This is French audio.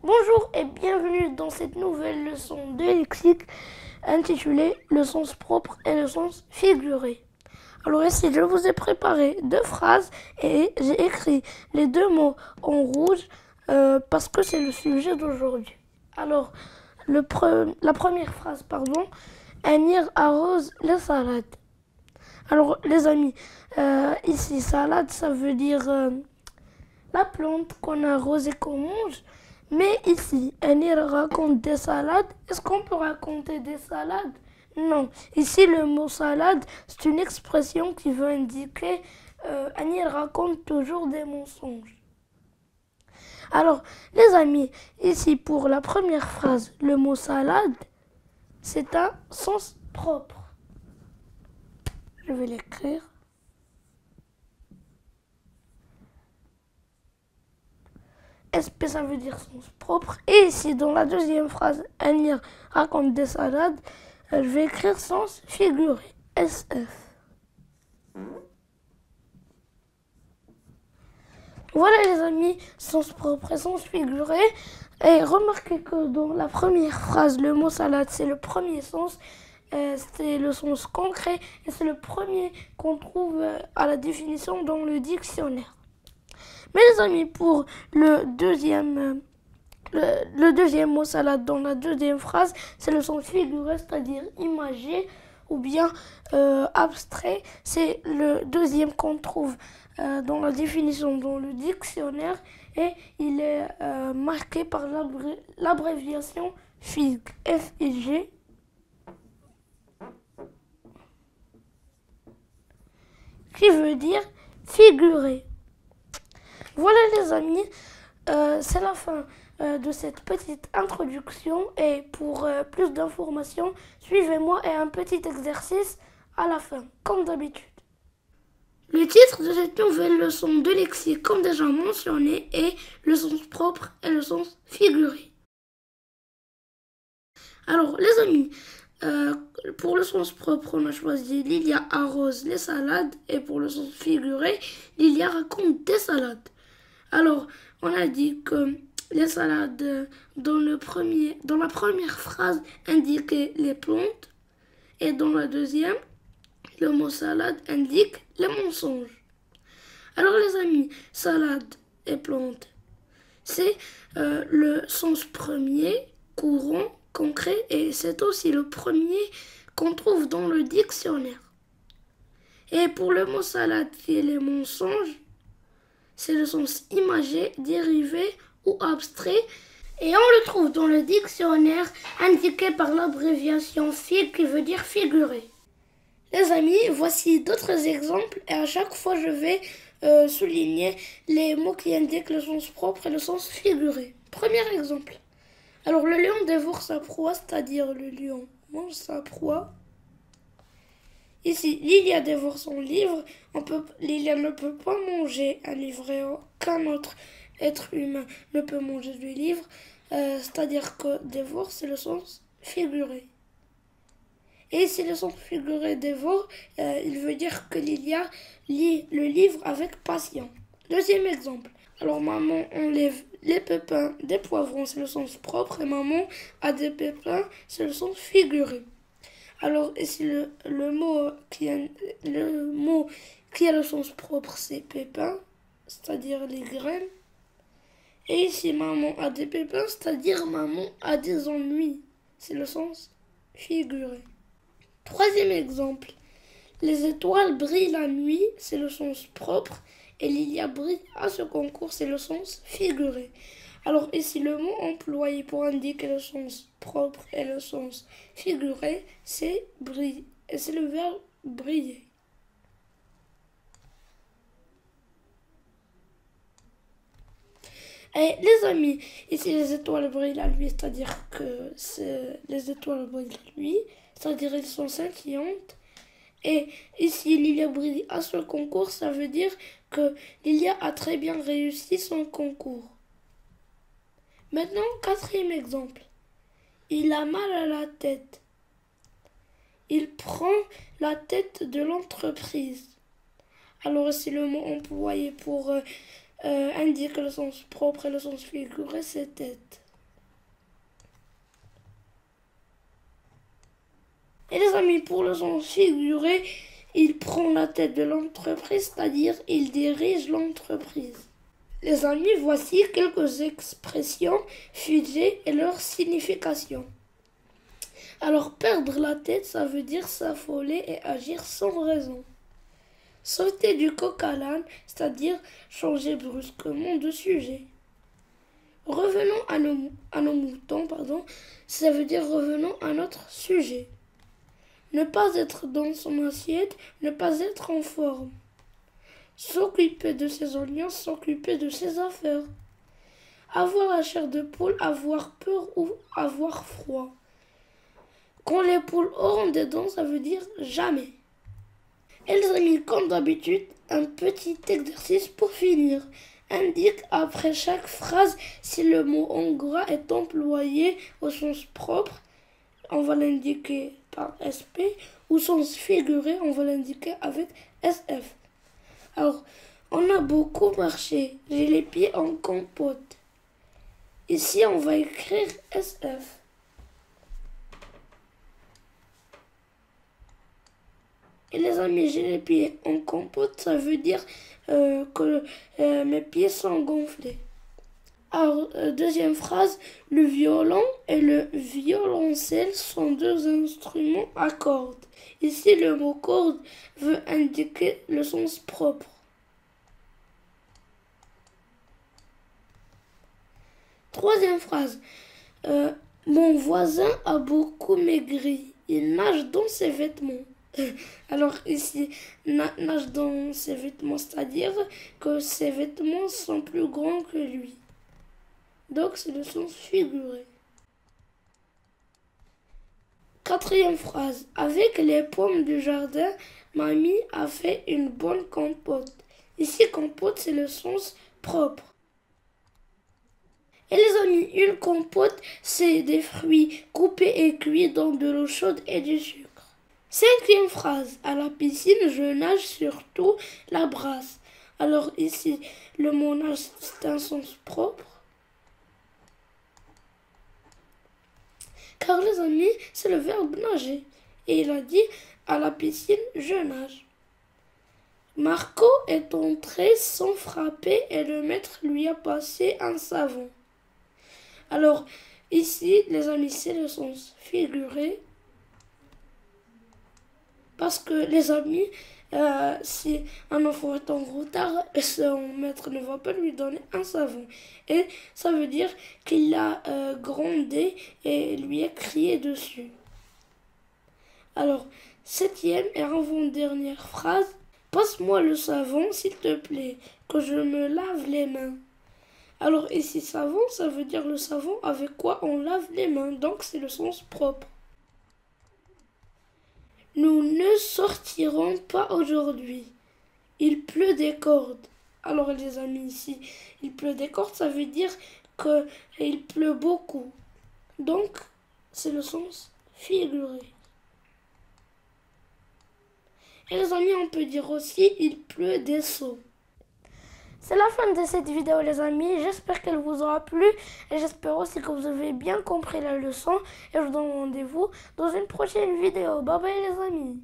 Bonjour et bienvenue dans cette nouvelle leçon de lexique intitulée Le sens propre et le sens figuré. Alors ici, je vous ai préparé deux phrases et j'ai écrit les deux mots en rouge parce que c'est le sujet d'aujourd'hui. Alors, la première phrase, Anir arrose les salades. Alors, les amis, ici, salade, ça veut dire la plante qu'on arrose et qu'on mange. Mais ici, Anir raconte des salades. Est-ce qu'on peut raconter des salades? Non. Ici, le mot salade, c'est une expression qui veut indiquer Anir raconte toujours des mensonges. Alors, les amis, ici pour la première phrase, le mot salade, c'est un sens propre. Je vais l'écrire. SP, ça veut dire sens propre. Et ici, dans la deuxième phrase, Anir raconte des salades, je vais écrire sens figuré. SF. Voilà les amis, sens propre et sens figuré. Et remarquez que dans la première phrase, le mot salade, c'est le premier sens. C'est le sens concret et c'est le premier qu'on trouve à la définition dans le dictionnaire. Mais les amis, pour le deuxième mot salade dans la deuxième phrase, c'est le sens figuré, c'est-à-dire imagé ou bien abstrait. C'est le deuxième qu'on trouve dans la définition dans le dictionnaire et il est marqué par l'abréviation FIG, F-I-G. Qui veut dire figurer. Voilà les amis, c'est la fin de cette petite introduction et pour plus d'informations, suivez-moi et un petit exercice à la fin, comme d'habitude. Le titre de cette nouvelle leçon de lexique, comme déjà mentionné, est le sens propre et le sens figuré. Alors les amis, pour le sens propre, on a choisi Lilia arrose les salades et pour le sens figuré, Lilia raconte des salades. Alors, on a dit que les salades dans la première phrase indiquaient les plantes et dans la deuxième, le mot salade indique les mensonges. Alors les amis, salade et plante, c'est le sens premier, courant, concret et c'est aussi le premier qu'on trouve dans le dictionnaire. Et pour le mot salade qui est les mensonges, c'est le sens imagé, dérivé ou abstrait et on le trouve dans le dictionnaire indiqué par l'abréviation FIG qui veut dire figurer. Les amis, voici d'autres exemples et à chaque fois je vais souligner les mots qui indiquent le sens propre et le sens figuré. Premier exemple. Alors le lion dévore sa proie, c'est-à-dire le lion mange sa proie. Ici, Lilia dévore son livre. Lilia ne peut pas manger un livre et aucun autre être humain ne peut manger du livre. C'est-à-dire que dévore, c'est le sens figuré. Et ici, le sens figuré dévore, il veut dire que Lilia lit le livre avec passion. Deuxième exemple. Alors, maman enlève les pépins des poivrons, c'est le sens propre. Et maman a des pépins, c'est le sens figuré. Alors ici le mot qui a le sens propre c'est pépins, c'est-à-dire les graines. Et ici maman a des pépins, c'est-à-dire maman a des ennuis. C'est le sens figuré. Troisième exemple. Les étoiles brillent la nuit, c'est le sens propre. Et Lilia brille à ce concours, c'est le sens figuré. Alors ici, le mot employé pour indiquer le sens propre et le sens figuré, c'est brille. Et c'est le verbe briller. Et les amis, ici les étoiles brillent la nuit, c'est-à-dire que les étoiles brillent la nuit, c'est-à-dire qu'elles sont scintillantes. Et ici, Lilia brille à ce concours, ça veut dire que Lilia a très bien réussi son concours. Maintenant, quatrième exemple. Il a mal à la tête. Il prend la tête de l'entreprise. Alors, c'est le mot employé pour indiquer le sens propre et le sens figuré, c'est tête. Et les amis, pour le sens figuré, il prend la tête de l'entreprise, c'est-à-dire il dirige l'entreprise. Les amis, voici quelques expressions figées et leur signification. Alors, perdre la tête, ça veut dire s'affoler et agir sans raison. Sauter du coq à l'âne, c'est-à-dire changer brusquement de sujet. Revenons à nos moutons, ça veut dire revenons à notre sujet. Ne pas être dans son assiette, ne pas être en forme. S'occuper de ses oignons, s'occuper de ses affaires. Avoir la chair de poule, avoir peur ou avoir froid. Quand les poules auront des dents, ça veut dire jamais. Et les amis, comme d'habitude, un petit exercice pour finir. Indique après chaque phrase si le mot en gras est employé au sens propre, on va l'indiquer par SP, ou sens figuré, on va l'indiquer avec SF. Alors, on a beaucoup marché, j'ai les pieds en compote. Ici, on va écrire SF. Et les amis, j'ai les pieds en compote, ça veut dire que mes pieds sont gonflés. Alors, deuxième phrase, le violon et le violoncelle sont deux instruments à cordes. Ici, le mot corde veut indiquer le sens propre. Troisième phrase, mon voisin a beaucoup maigri, il nage dans ses vêtements. Alors ici, nage dans ses vêtements, c'est-à-dire que ses vêtements sont plus grands que lui. Donc c'est le sens figuré. Quatrième phrase. Avec les pommes du jardin, mamie a fait une bonne compote. Ici, compote, c'est le sens propre. Et les amis, une compote, c'est des fruits coupés et cuits dans de l'eau chaude et du sucre. Cinquième phrase. À la piscine, je nage surtout la brasse. Alors ici, le mot nage, c'est un sens propre. Car les amis, c'est le verbe nager. Et il a dit, à la piscine, je nage. Marco est entré sans frapper et le maître lui a passé un savon. Alors ici, les amis, c'est le sens figuré. Parce que les amis, si un enfant est en retard, son maître ne va pas lui donner un savon. Et ça veut dire qu'il a grondé et lui a crié dessus. Alors, septième et avant-dernière phrase. Passe-moi le savon, s'il te plaît, que je me lave les mains. Alors ici, savon, ça veut dire le savon avec quoi on lave les mains. Donc, c'est le sens propre. Nous ne sortirons pas aujourd'hui. Il pleut des cordes. Alors les amis, ici, il pleut des cordes, ça veut dire qu'il pleut beaucoup. Donc, c'est le sens figuré. Et les amis, on peut dire aussi, il pleut des seaux. C'est la fin de cette vidéo les amis, j'espère qu'elle vous aura plu et j'espère aussi que vous avez bien compris la leçon et je vous donne rendez-vous dans une prochaine vidéo. Bye bye les amis.